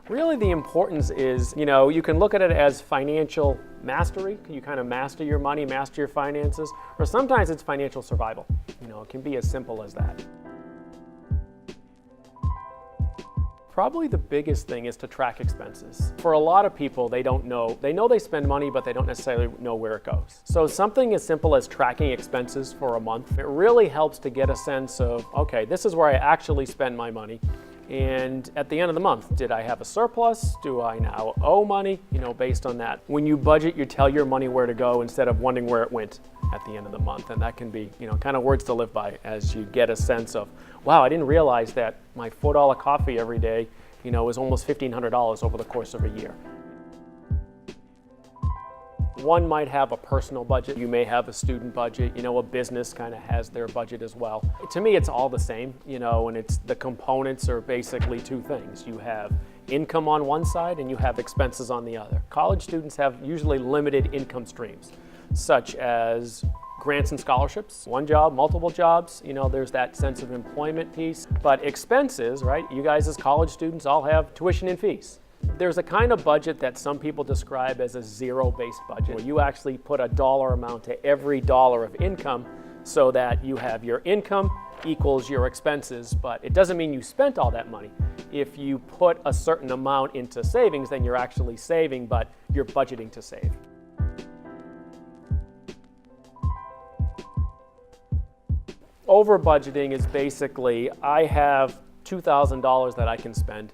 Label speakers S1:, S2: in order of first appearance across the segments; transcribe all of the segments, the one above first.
S1: Really the importance is, you can look at it as financial mastery. You kind of master your money, master your finances, or sometimes it's financial survival. It can be as simple as that. Probably the biggest thing is to track expenses. For a lot of people, they don't know. They know they spend money, but they don't necessarily know where it goes. So something as simple as tracking expenses for a month, it really helps to get a sense of, okay, this is where I actually spend my money. And at the end of the month, did I have a surplus? Do I now owe money? Based on that. When you budget, you tell your money where to go instead of wondering where it went at the end of the month. And that can be, kind of words to live by as you get a sense of, wow, I didn't realize that my $4 coffee every day, is almost $1,500 over the course of a year. One might have a personal budget. You may have a student budget. A business kind of has their budget as well. To me, it's all the same, and the components are basically two things. You have income on one side and you have expenses on the other. College students have usually limited income streams, such as grants and scholarships, one job, multiple jobs, there's that sense of employment piece. But expenses, right? You guys as college students all have tuition and fees. There's a kind of budget that some people describe as a zero-based budget, where you actually put a dollar amount to every dollar of income so that you have your income equals your expenses, but it doesn't mean you spent all that money. If you put a certain amount into savings, then you're actually saving, but you're budgeting to save. Over budgeting is basically, I have $2,000 that I can spend,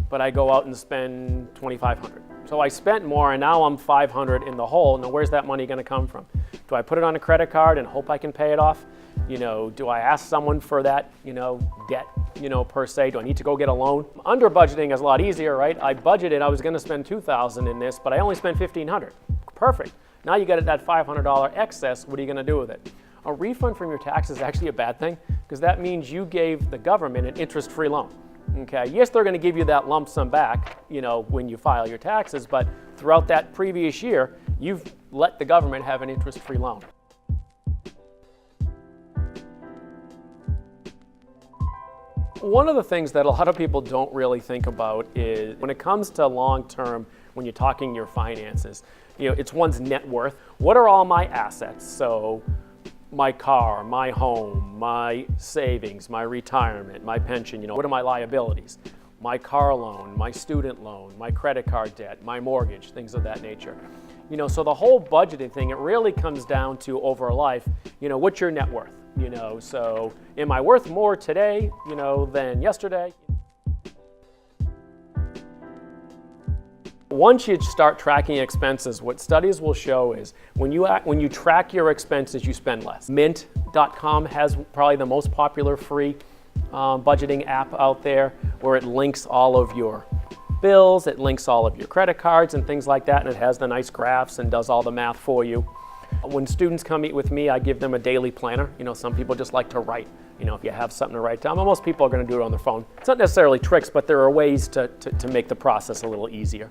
S1: but I go out and spend $2,500. So I spent more and now I'm $500 in the hole. Now where's that money going to come from? Do I put it on a credit card and hope I can pay it off? Do I ask someone for that, debt, per se? Do I need to go get a loan? Under budgeting is a lot easier, right? I budgeted, I was going to spend $2,000 in this, but I only spent $1,500. Perfect. Now you get that $500 excess. What are you going to do with it? A refund from your taxes is actually a bad thing, because that means you gave the government an interest-free loan. Okay, yes, they're going to give you that lump sum back, when you file your taxes, but throughout that previous year, you've let the government have an interest-free loan. One of the things that a lot of people don't really think about is when it comes to long-term, when you're talking your finances, it's one's net worth. What are all my assets? So my car, my home, my savings, my retirement, my pension, what are my liabilities? My car loan, my student loan, my credit card debt, my mortgage, things of that nature. So the whole budgeting thing, it really comes down to over life, what's your net worth? So am I worth more today, than yesterday? Once you start tracking expenses, what studies will show is when you track your expenses, you spend less. Mint.com has probably the most popular free budgeting app out there, where it links all of your bills, it links all of your credit cards and things like that, and it has the nice graphs and does all the math for you. When students come meet with me, I give them a daily planner. Some people just like to write. If you have something to write down, but most people are going to do it on their phone. It's not necessarily tricks, but there are ways to make the process a little easier.